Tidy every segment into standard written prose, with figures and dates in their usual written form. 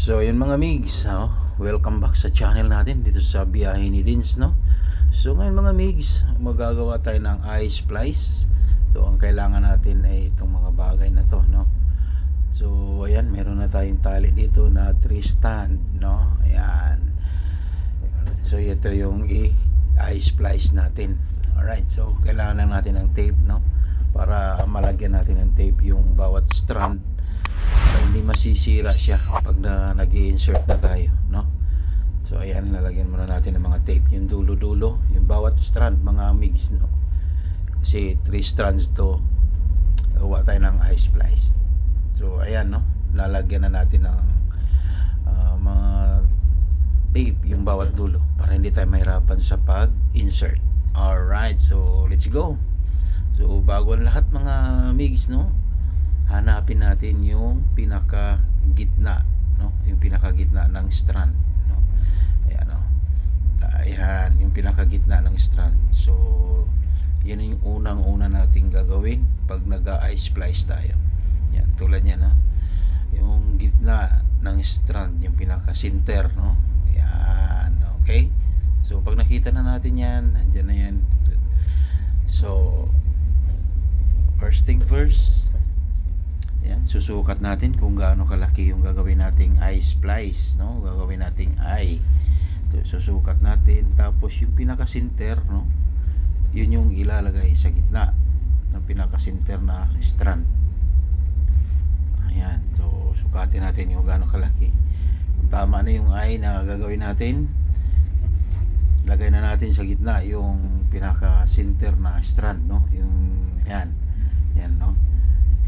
So yun mga migs, welcome back sa channel natin dito sa biyahe ni Dins, no? So ngayon mga migs, magagawa tayo ng eye splice. So ang kailangan natin ay itong mga bagay na to, no? So ayan, meron na tayong tali dito na 3 stand, no? Ayan. So ito yung eye splice natin. Alright, so kailangan lang natin ng tape, no? Para malagyan natin ng tape yung bawat strand para hindi masisira siya pag nag-i-insert na tayo, no? So ayan, lalagyan muna natin ng mga tape yung dulo-dulo, yung bawat strand mga migs, no? Kasi 3 strands to, gawa tayo ng eye splice. So ayan, no, lalagyan na natin ng mga tape yung bawat dulo para hindi tayo mahirapan sa pag-insert. Alright, so let's go. So bago ang lahat mga migs, no, hanapin natin yung pinaka gitna, no, yung pinaka gitna ng strand, no. Ayan, no. Ayan, yung pinaka gitna ng strand. So yan yung unang-una nating gagawin pag nag-eye splice tayo. Yan, tulad niyan, no, yung gitna ng strand, yung pinaka center, no. Ayan, okay. So pag nakita na natin yan, andyan na yan. So first thing first, yan, susukat natin kung gaano kalaki yung gagawin nating eye splice, no? Gagawin nating eye. So, susukat natin, tapos yung pinaka-center, no? Yun yung ilalagay sa gitna ng pinaka-center na strand. Ayan, so sukatin natin yung gaano kalaki. Kung tama na yung eye na gagawin natin, lagay na natin sa gitna yung pinaka-center na strand, no? Yung yan, yan, no?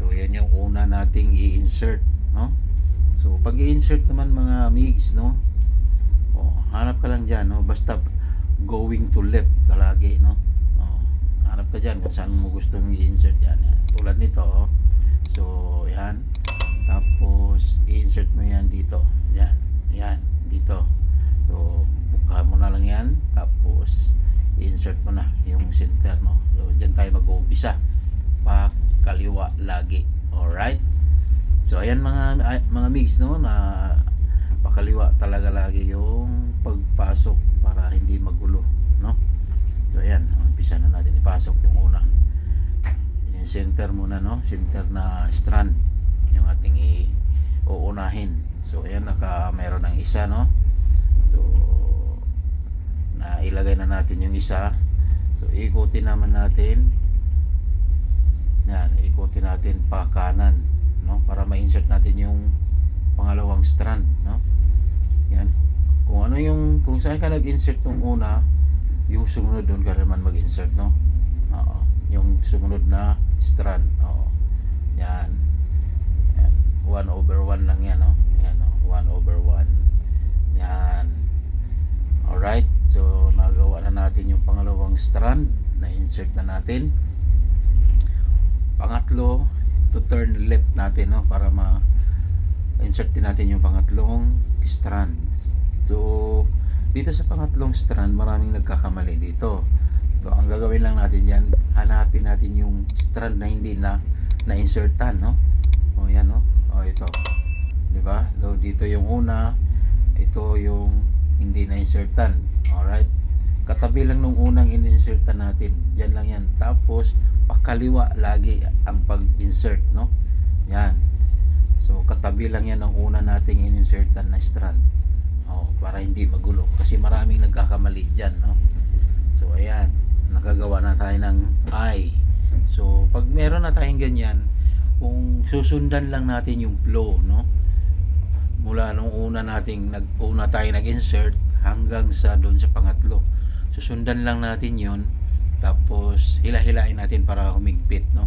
So yan yung una nating i-insert, no? So pag i-insert naman mga migs, no, hanap ka lang dyan, no? Basta going to left talagi, no? Hanap ka dyan kung saan mo gustong i-insert yan. Tulad nito, so yan, tapos i-insert mo yan dito, yan, yan, dito. So buka mo na lang yan, tapos i-insert mo na yung center, no? So dyan tayo mag-uumpisa, pa kaliwa lagi. Alright, so ayan mga migs, no, na pakaliwa talaga lagi yung pagpasok para hindi magulo, no? So ayan, umpisa na natin ipasok yung una, yung center muna, no, center na strand yung ating uunahin. So ayan, meron ng isa, no. So na ilagay na natin yung isa. So ikutin naman natin yan, ikutin natin pa kanan, no, para ma-insert natin yung pangalawang strand, no. Yan, kung ano yung, kung saan ka nag-insert nung una, yung sumunod doon ka naman mag-insert, no. Oo, yung sumunod na strand. Oo, yan, yan, 1/1 lang yan, no. Yan, no? 1/1 yan. Alright, so nagawa na natin yung pangalawang strand na insert na natin. Pangatlo, to turn left natin, no, para ma-insert din natin yung pangatlong strand. So dito sa pangatlong strand, maraming nagkakamali dito. So ang gagawin lang natin yan, hanapin natin yung strand na hindi na-insertan, no. O yan, no, o ito, di ba? So dito yung una, ito yung hindi na-insertan. Alright, katabi lang nung unang in-insertan natin, dyan lang yan. Tapos pakaliwa lagi ang pag-insert, no. Yan, so katabi lang yan ng una nating in-insertan na strand, para hindi magulo, kasi maraming nagkakamali dyan, no. So ayan, nakagawa na tayo ng eye. So pag meron na tayong ganyan, kung susundan lang natin yung flow, no, mula nung una tayo nag-insert hanggang sa doon sa pangatlo, susundan lang natin yon, tapos hila-hilain natin para humigpit, no.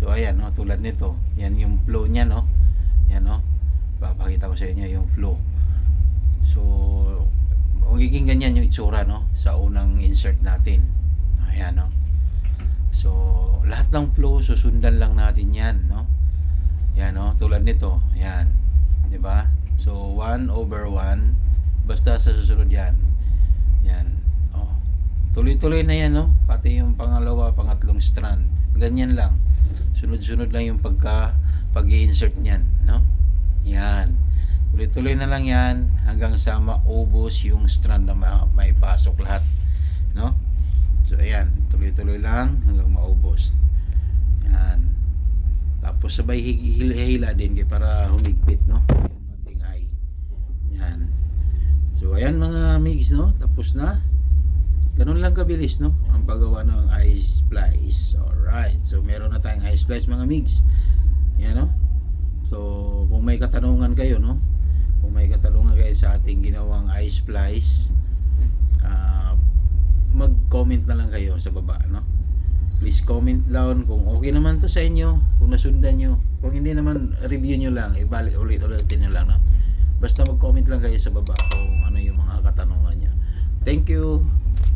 So ayan, no, tulad nito, yan yung flow niya, no. Yan, no, papakita ko sa inyo yung flow. So magiging ganyan yung itsura, no, sa unang insert natin. Ayan, no. So lahat ng flow susundan lang natin yan, no. Yan, no, tulad nito, yan, di ba? So 1/1, basta sa susunod yan, yan, tuloy-tuloy na yan, no, pati yung pangalawa, pangatlong strand, ganyan lang, sunod-sunod lang yung pag-i-insert niyan, no. Yan, tuloy-tuloy na lang yan hanggang sa maubos yung strand na may pasok lahat, no? So ayan, tuloy-tuloy lang hanggang maubos. Yan. Tapos sabay hila din kay para humigpit, no? Yung ating eye. Yan. So ayan mga migs, no? Tapos na. Ganun lang kabilis, no? Ang paggawa ng eye splice. Alright. So meron na tayong eye splice mga migs. Yan, no? So kung may katanungan kayo, no? Kung may katanungan kayo sa ating ginawang eye splice, mag-comment na lang kayo sa baba, no? Please comment down kung okay naman to sa inyo, kung nasundan nyo. Kung hindi naman, review nyo lang, ibalik ulit-ulitin nyo lang, no? Basta mag-comment lang kayo sa baba kung ano yung mga katanungan nyo. Thank you.